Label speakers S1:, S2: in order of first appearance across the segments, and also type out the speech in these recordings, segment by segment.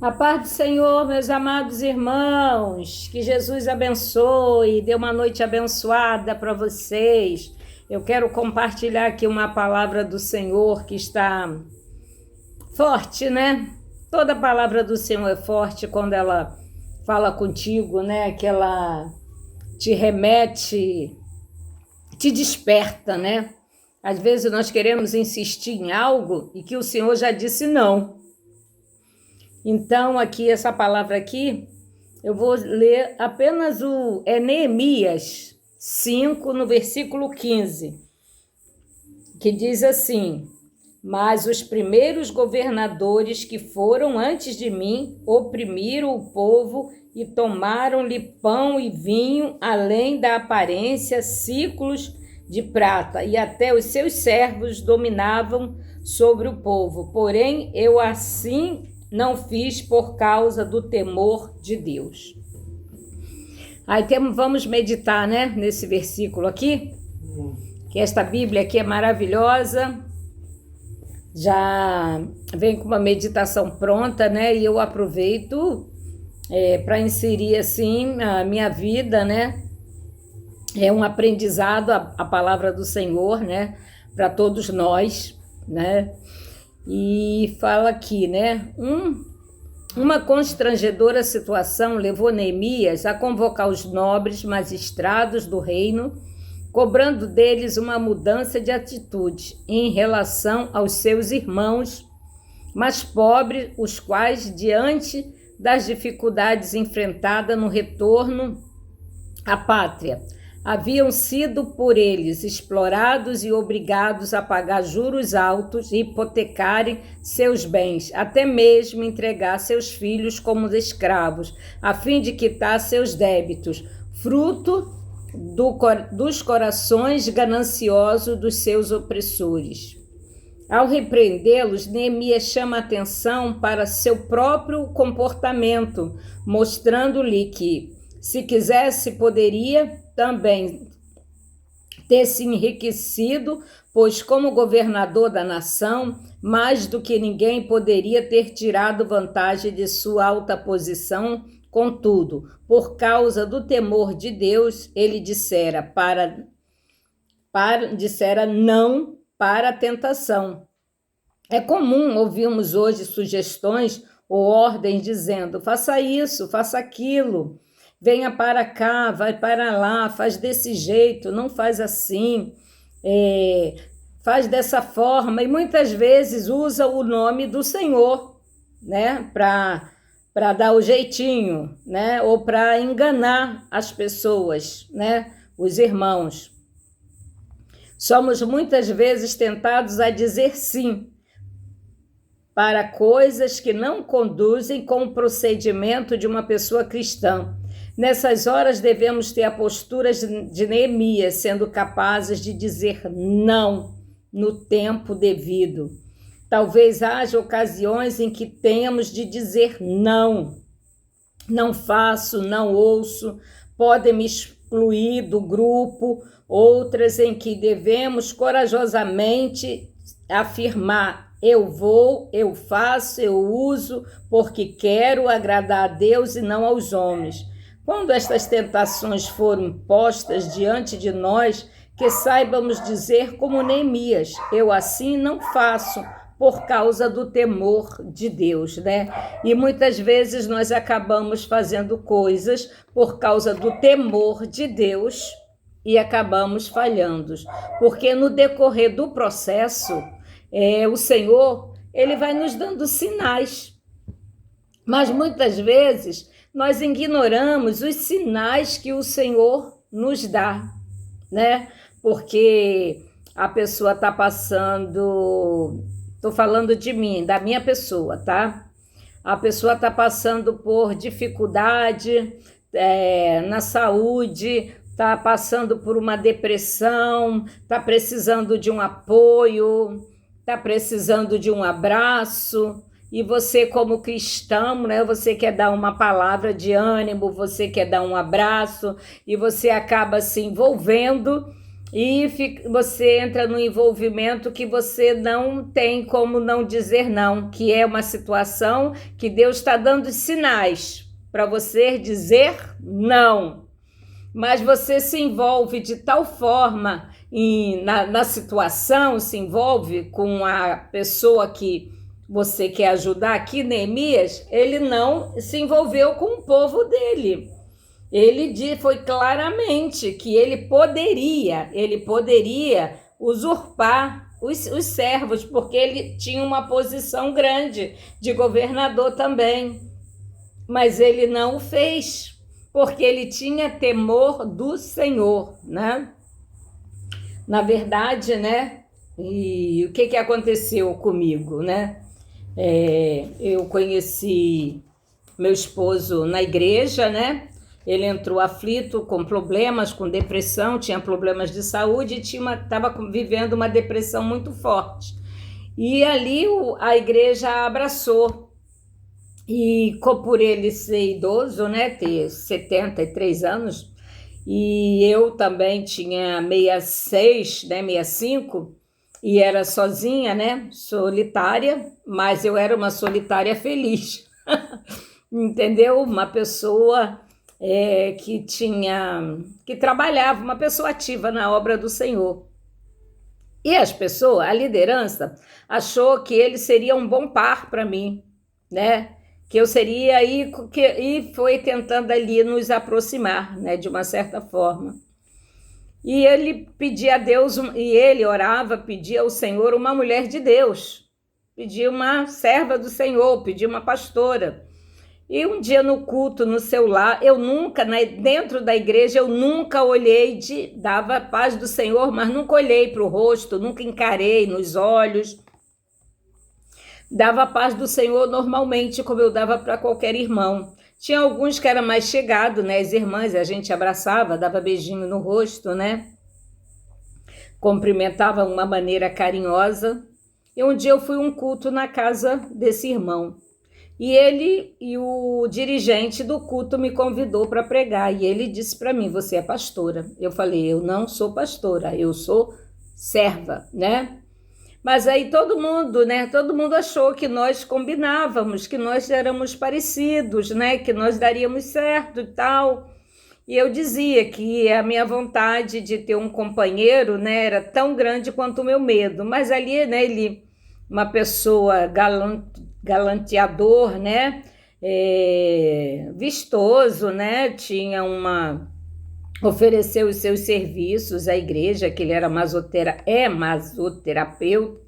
S1: A paz do Senhor, meus amados irmãos, que Jesus abençoe, dê uma noite abençoada para vocês. Eu quero compartilhar aqui uma palavra do Senhor que está forte, né? Toda palavra do Senhor é forte quando ela fala contigo, né? Que ela te remete, te desperta, né? Às vezes nós queremos insistir em algo e que o Senhor já disse não. Então, aqui, essa palavra aqui, eu vou ler apenas Neemias 5, no versículo 15, que diz assim: mas os primeiros governadores que foram antes de mim oprimiram o povo e tomaram-lhe pão e vinho, além da aparência, ciclos de prata, e até os seus servos dominavam sobre o povo. Porém, eu assim não fiz por causa do temor de Deus. Aí vamos meditar, né, nesse versículo aqui, que esta Bíblia aqui é maravilhosa, já vem com uma meditação pronta, né, e eu aproveito para inserir assim a minha vida, né, é um aprendizado a palavra do Senhor, né, para todos nós, né. E fala aqui, né? Uma constrangedora situação levou Neemias a convocar os nobres magistrados do reino, cobrando deles uma mudança de atitude em relação aos seus irmãos mais pobres, os quais, diante das dificuldades enfrentadas no retorno à pátria, haviam sido por eles explorados e obrigados a pagar juros altos e hipotecarem seus bens, até mesmo entregar seus filhos como escravos, a fim de quitar seus débitos, fruto dos corações gananciosos dos seus opressores. Ao repreendê-los, Neemias chama a atenção para seu próprio comportamento, mostrando-lhe que, se quisesse, poderia também ter se enriquecido, pois como governador da nação, mais do que ninguém poderia ter tirado vantagem de sua alta posição. Contudo, por causa do temor de Deus, ele dissera não para a tentação. É comum ouvirmos hoje sugestões ou ordens dizendo: faça isso, faça aquilo. Venha para cá, vai para lá, faz desse jeito, não faz assim, faz dessa forma. E muitas vezes usa o nome do Senhor, né, para dar o jeitinho, né, ou para enganar as pessoas, né, os irmãos. Somos muitas vezes tentados a dizer sim para coisas que não conduzem com o procedimento de uma pessoa cristã. Nessas horas devemos ter a postura de Neemias, sendo capazes de dizer não no tempo devido. Talvez haja ocasiões em que tenhamos de dizer não. Não faço, não ouço, podem me excluir do grupo. Outras em que devemos corajosamente afirmar: eu vou, eu faço, eu uso, porque quero agradar a Deus e não aos homens. Quando estas tentações foram postas diante de nós, que saibamos dizer como Neemias: eu assim não faço, por causa do temor de Deus, né? E muitas vezes nós acabamos fazendo coisas por causa do temor de Deus e acabamos falhando, porque no decorrer do processo, o Senhor, ele vai nos dando sinais, mas muitas vezes nós ignoramos os sinais que o Senhor nos dá, né? Porque a pessoa está passando, estou falando de mim, da minha pessoa, tá? A pessoa está passando por dificuldade na saúde, está passando por uma depressão, está precisando de um apoio, está precisando de um abraço. E você, como cristão, né, você quer dar uma palavra de ânimo, você quer dar um abraço, e você acaba se envolvendo e você entra no envolvimento que você não tem como não dizer não, que é uma situação que Deus está dando sinais para você dizer não. Mas você se envolve de tal forma na situação, se envolve com a pessoa que você quer ajudar. Aqui, Neemias, ele não se envolveu com o povo dele. Ele foi claramente que ele poderia usurpar os servos, porque ele tinha uma posição grande de governador também. Mas ele não o fez, porque ele tinha temor do Senhor, né? Na verdade, né? E o que aconteceu comigo, né? Eu conheci meu esposo na igreja, né? Ele entrou aflito, com problemas, com depressão, tinha problemas de saúde e estava vivendo uma depressão muito forte. E ali a igreja abraçou. E por ele ser idoso, né, ter 73 anos, e eu também tinha 66, né, 65, e era sozinha, né, solitária, mas eu era uma solitária feliz, entendeu? Uma pessoa que trabalhava, uma pessoa ativa na obra do Senhor. E a liderança, achou que ele seria um bom par para mim, né? Que eu seria e foi tentando ali nos aproximar, né, de uma certa forma. E ele pedia a Deus, e ele orava, pedia ao Senhor uma mulher de Deus, pedia uma serva do Senhor, pedia uma pastora. E um dia no culto, no seu lar, eu nunca, dentro da igreja, eu nunca olhei, dava a paz do Senhor, mas nunca olhei para o rosto, nunca encarei nos olhos. Dava a paz do Senhor normalmente, como eu dava para qualquer irmão. Tinha alguns que eram mais chegados, né? As irmãs, a gente abraçava, dava beijinho no rosto, né? Cumprimentava de uma maneira carinhosa. E um dia eu fui a um culto na casa desse irmão. E o dirigente do culto me convidou para pregar. E ele disse para mim, você é pastora. Eu falei, eu não sou pastora, eu sou serva, né? Mas aí todo mundo achou que nós combinávamos, que nós éramos parecidos, né? Que nós daríamos certo e tal. E eu dizia que a minha vontade de ter um companheiro, né, era tão grande quanto o meu medo. Mas ali, né, ele, uma pessoa galanteador, né, vistoso, né, ofereceu os seus serviços à igreja, que ele era masoterapeuta,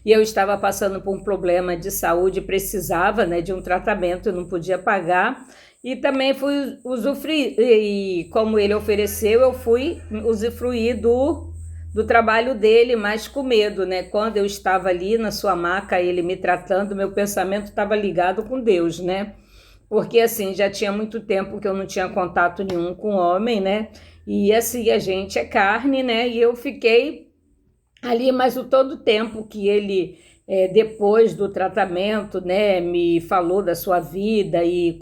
S1: e eu estava passando por um problema de saúde, precisava, né, de um tratamento, eu não podia pagar, e também fui usufruir, e como ele ofereceu, eu fui usufruir do trabalho dele, mas com medo, né? Quando eu estava ali na sua maca, ele me tratando, meu pensamento estava ligado com Deus, né? Porque assim, já tinha muito tempo que eu não tinha contato nenhum com homem, né? E assim, a gente é carne, né? E eu fiquei ali, mas todo o tempo que ele, depois do tratamento, né, me falou da sua vida e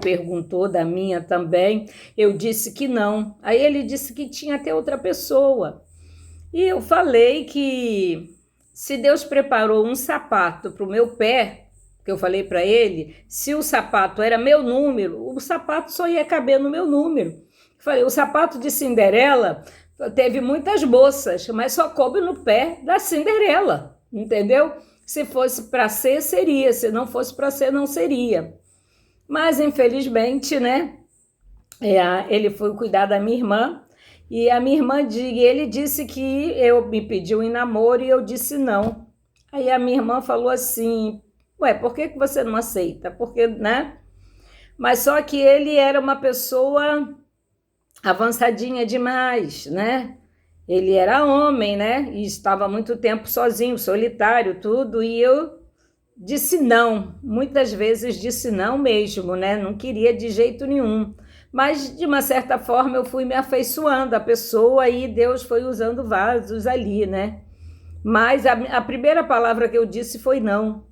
S1: perguntou da minha também, eu disse que não. Aí ele disse que tinha até outra pessoa. E eu falei que se Deus preparou um sapato para o meu pé, que eu falei para ele, se o sapato era meu número, o sapato só ia caber no meu número. Eu falei, o sapato de Cinderela teve muitas moças, mas só coube no pé da Cinderela, entendeu? Se fosse para ser, seria, se não fosse para ser, não seria. Mas, infelizmente, né, ele foi cuidar da minha irmã, e a minha irmã, ele disse que eu me pediu em namoro e eu disse não. Aí a minha irmã falou assim, ué, por que você não aceita? Porque, né? Mas só que ele era uma pessoa avançadinha demais, né? Ele era homem, né? E estava muito tempo sozinho, solitário, tudo, e eu disse não. Muitas vezes disse não mesmo, né? Não queria de jeito nenhum. Mas, de uma certa forma, eu fui me afeiçoando à pessoa e Deus foi usando vasos ali, né? Mas a primeira palavra que eu disse foi não,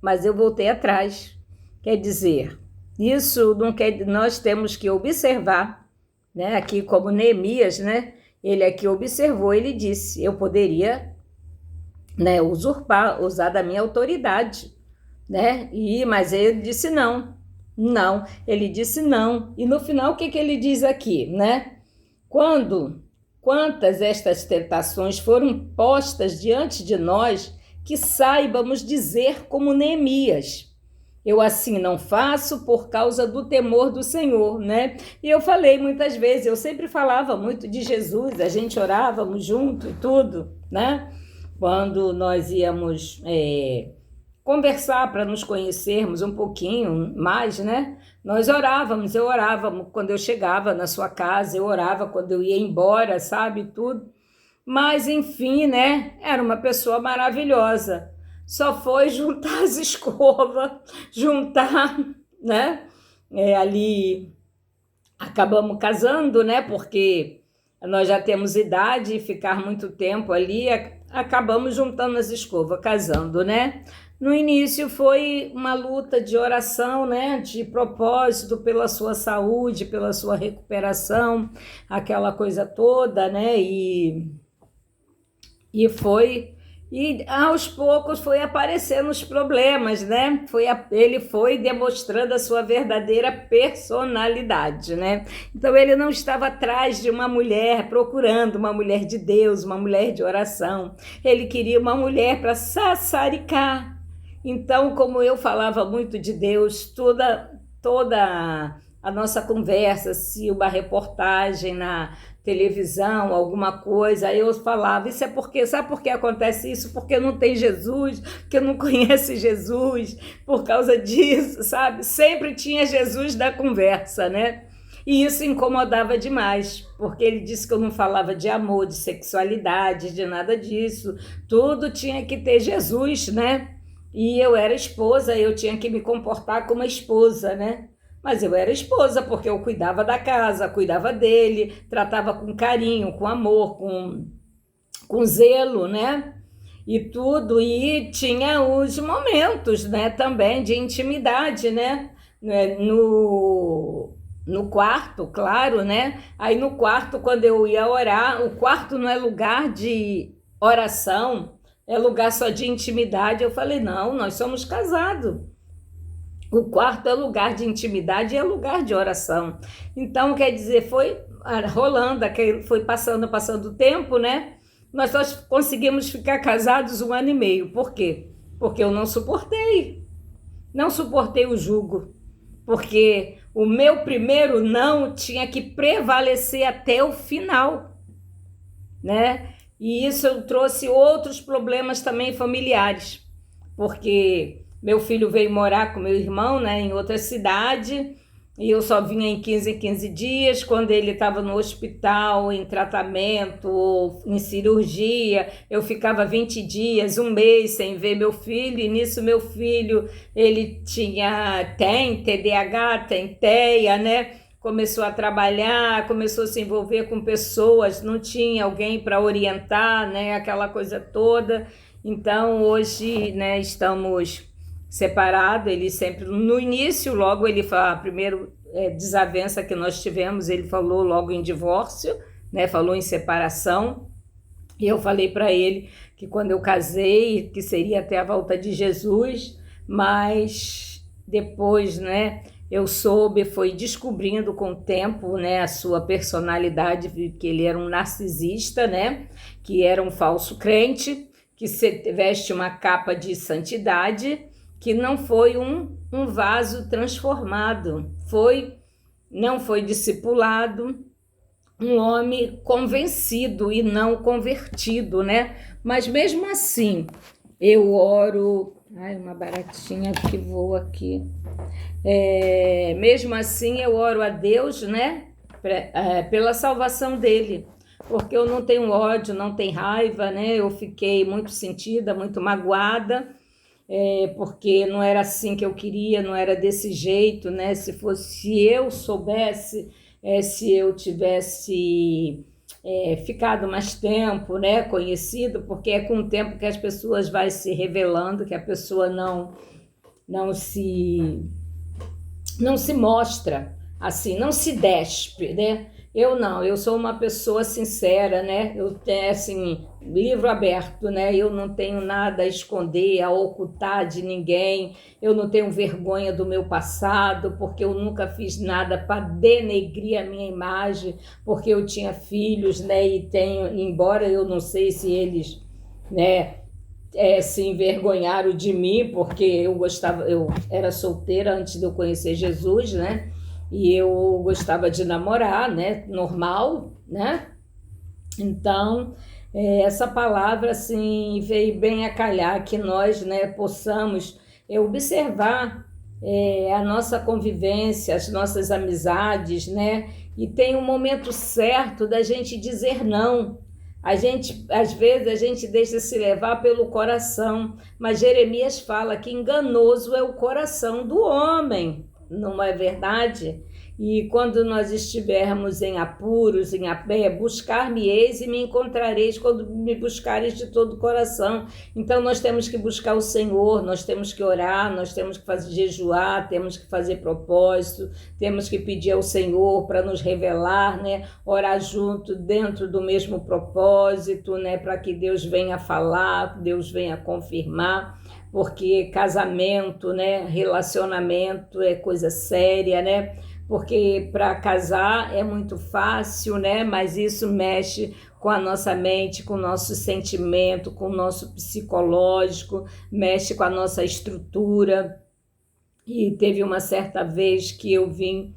S1: mas eu voltei atrás. Quer dizer, isso não quer, nós temos que observar, né? Aqui como Neemias, né? Ele aqui observou, ele disse, eu poderia, né, usurpar, usar da minha autoridade, né? Mas ele disse não, não, ele disse não. E no final o que ele diz aqui, né? Quantas estas tentações foram postas diante de nós, que saibamos dizer como Neemias, eu assim não faço por causa do temor do Senhor, né? E eu falei muitas vezes, eu sempre falava muito de Jesus, a gente orávamos junto e tudo, né? Quando nós íamos conversar para nos conhecermos um pouquinho mais, né? Nós orávamos, eu orava quando eu chegava na sua casa, eu orava quando eu ia embora, sabe, tudo. Mas, enfim, né? Era uma pessoa maravilhosa. Só foi juntar as escovas, juntar, né? Ali acabamos casando, né? Porque nós já temos idade e ficar muito tempo ali, acabamos juntando as escovas, casando, né? No início foi uma luta de oração, né? De propósito pela sua saúde, pela sua recuperação, aquela coisa toda, né? E aos poucos foi aparecendo os problemas, né? Ele foi demonstrando a sua verdadeira personalidade, né? Então ele não estava atrás de uma mulher, procurando uma mulher de Deus, uma mulher de oração. Ele queria uma mulher para sassaricar. Então, como eu falava muito de Deus, toda a nossa conversa, se uma reportagem na televisão, alguma coisa, aí eu falava, isso é porque, sabe por que acontece isso? Porque não tem Jesus, porque não conhece Jesus, por causa disso, sabe? Sempre tinha Jesus na conversa, né? E isso incomodava demais, porque ele disse que eu não falava de amor, de sexualidade, de nada disso, tudo tinha que ter Jesus, né? E eu era esposa, eu tinha que me comportar como esposa, né? Mas eu era esposa porque eu cuidava da casa, cuidava dele, tratava com carinho, com amor, com zelo, né? E tudo, e tinha os momentos, né, também de intimidade, né? No quarto, claro, né? Aí no quarto, quando eu ia orar, o quarto não é lugar de oração, é lugar só de intimidade. Eu falei, não, nós somos casados. O quarto é lugar de intimidade e é lugar de oração. Então, quer dizer, foi rolando, foi passando o tempo, né? Nós só conseguimos ficar casados 1 ano e meio. Por quê? Porque eu não suportei o jugo. Porque o meu primeiro não tinha que prevalecer até o final, né? E isso trouxe outros problemas também familiares, porque meu filho veio morar com meu irmão, né, em outra cidade, e eu só vinha em 15 dias. Quando ele estava no hospital, em tratamento, em cirurgia, eu ficava 20 dias, 1 mês sem ver meu filho, e nisso meu filho, ele tem TDAH, tem TEA, né? Começou a trabalhar, começou a se envolver com pessoas, não tinha alguém para orientar, né, aquela coisa toda. Então, hoje, né, estamos separados. Ele sempre, no início, logo ele falou, a primeira desavença que nós tivemos, ele falou logo em divórcio, né, falou em separação. E eu falei para ele que quando eu casei, que seria até a volta de Jesus, mas depois, né, eu fui descobrindo com o tempo, né, a sua personalidade, que ele era um narcisista, né, que era um falso crente, que veste uma capa de santidade, que não foi um vaso transformado, não foi discipulado, um homem convencido e não convertido, né? Mas mesmo assim, eu oro... Ai, uma baratinha que voa aqui. Mesmo assim, eu oro a Deus, né? Pela salvação dele. Porque eu não tenho ódio, não tenho raiva, né? Eu fiquei muito sentida, muito magoada, porque não era assim que eu queria, não era desse jeito, né? Se eu soubesse, se eu tivesse ficado mais tempo, né? Conhecido, porque é com o tempo que as pessoas vão se revelando, que a pessoa não se mostra assim, não se despe, né? Eu não, eu sou uma pessoa sincera, né? Eu tenho, assim, livro aberto, né? Eu não tenho nada a esconder, a ocultar de ninguém. Eu não tenho vergonha do meu passado, porque eu nunca fiz nada para denegrir a minha imagem, porque eu tinha filhos, né? E tenho, embora eu não sei se eles, né, se envergonharam de mim, porque eu era solteira antes de eu conhecer Jesus, né? E eu gostava de namorar, né? Normal, né? Então, essa palavra, assim, veio bem a calhar que nós, né, possamos observar a nossa convivência, as nossas amizades, né? E tem um momento certo da gente dizer não. Às vezes, a gente deixa se levar pelo coração, mas Jeremias fala que enganoso é o coração do homem, não é verdade? E quando nós estivermos em apuros, em apé, buscar-me-eis e me encontrareis quando me buscareis de todo o coração. Então nós temos que buscar o Senhor, nós temos que orar, nós temos que fazer jejuar, temos que fazer propósito, temos que pedir ao Senhor para nos revelar, né? Orar junto dentro do mesmo propósito, né? Para que Deus venha falar, Deus venha confirmar, porque casamento, né? Relacionamento é coisa séria, né? Porque para casar é muito fácil, né? Mas isso mexe com a nossa mente, com o nosso sentimento, com o nosso psicológico, mexe com a nossa estrutura. E teve uma certa vez que eu vim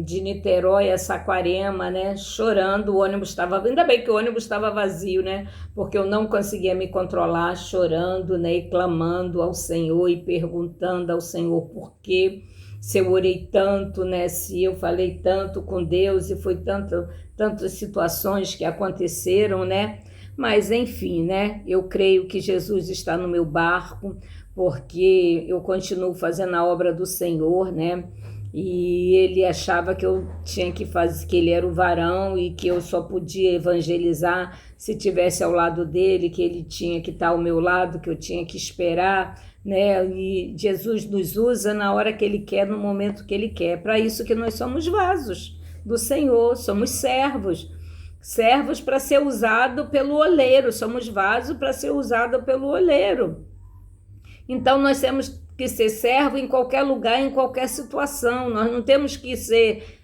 S1: de Niterói a Saquarema, né? Chorando, o ônibus estava... Ainda bem que o ônibus estava vazio, né? Porque eu não conseguia me controlar, chorando, né? E clamando ao Senhor e perguntando ao Senhor por quê. Se eu orei tanto, né? Se eu falei tanto com Deus e foi tantas situações que aconteceram, né? Mas enfim, né? Eu creio que Jesus está no meu barco, porque eu continuo fazendo a obra do Senhor, né? E ele achava que eu tinha que fazer, que ele era o varão e que eu só podia evangelizar se tivesse ao lado dele, que ele tinha que estar ao meu lado, que eu tinha que esperar, né? E Jesus nos usa na hora que ele quer, no momento que ele quer. Para isso que nós somos vasos do Senhor, somos servos para ser usado pelo oleiro, somos vasos para ser usado pelo oleiro. Então nós temos que ser servo em qualquer lugar, em qualquer situação. Nós não temos que ser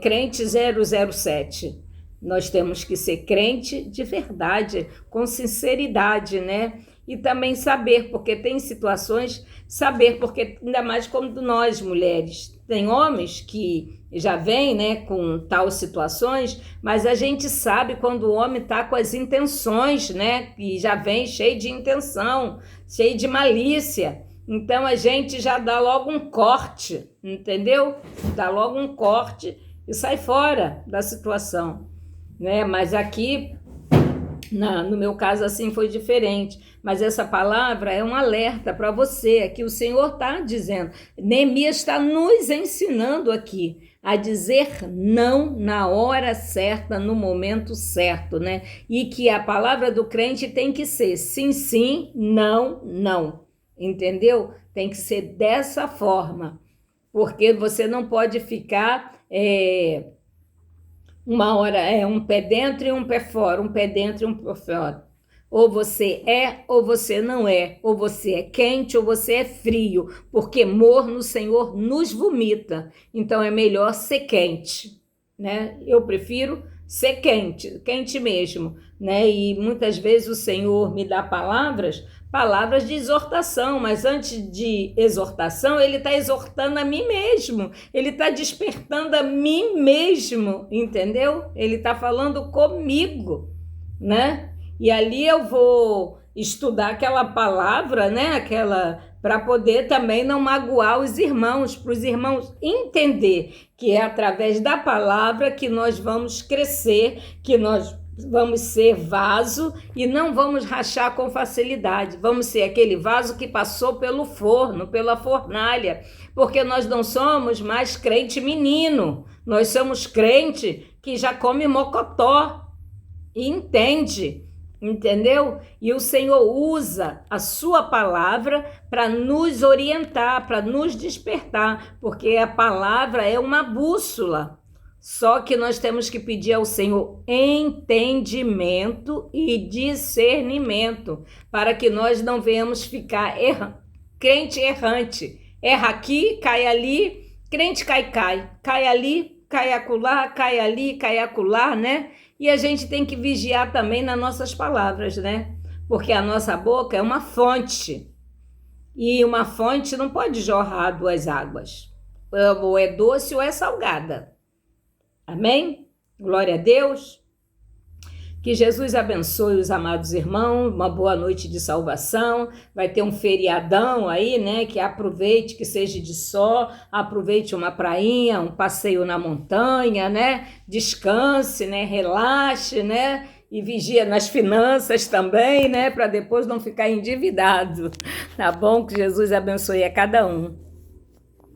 S1: crente 007. Nós temos que ser crente de verdade, com sinceridade, né? E também saber, porque tem situações, saber, porque ainda mais como nós, mulheres, tem homens que já vêm, né, com tal situações, mas a gente sabe quando o homem está com as intenções, né, e já vem cheio de intenção, cheio de malícia. Então a gente já dá logo um corte, entendeu? Dá logo um corte e sai fora da situação, né? Mas aqui, no meu caso, assim foi diferente. Mas essa palavra é um alerta para você, é que o Senhor está dizendo. Neemias está nos ensinando aqui a dizer não na hora certa, no momento certo, né? E que a palavra do crente tem que ser sim, sim, não, não. Entendeu? Tem que ser dessa forma, porque você não pode ficar uma hora um pé dentro e um pé fora, um pé dentro e um pé fora. Ou você é ou você não é, ou você é quente ou você é frio, porque morno o Senhor nos vomita. Então é melhor ser quente, né? Eu prefiro ser quente, quente mesmo, né? E muitas vezes o Senhor me dá palavras de exortação, mas antes de exortação, ele está exortando a mim mesmo, ele está despertando a mim mesmo, entendeu? Ele está falando comigo, né? E ali eu vou estudar aquela palavra, né? Para poder também não magoar os irmãos, para os irmãos entender que é através da palavra que nós vamos crescer, que nós vamos ser vaso e não vamos rachar com facilidade. Vamos ser aquele vaso que passou pelo forno, pela fornalha, porque nós não somos mais crente menino, nós somos crente que já come mocotó e entende, entendeu? E o Senhor usa a sua palavra para nos orientar, para nos despertar, porque a palavra é uma bússola. Só que nós temos que pedir ao Senhor entendimento e discernimento, para que nós não venhamos ficar crente errante. Erra aqui, cai ali, crente cai, cai ali, cai acolá, cai ali, cai acolá, né? E a gente tem que vigiar também nas nossas palavras, né? Porque a nossa boca é uma fonte, e uma fonte não pode jorrar duas águas. Ou é doce ou é salgada. Amém? Glória a Deus. Que Jesus abençoe os amados irmãos, uma boa noite de salvação. Vai ter um feriadão aí, né? Que aproveite, que seja de sol, aproveite uma prainha, um passeio na montanha, né? Descanse, né? Relaxe, né? E vigia nas finanças também, né? Para depois não ficar endividado. Tá bom? Que Jesus abençoe a cada um.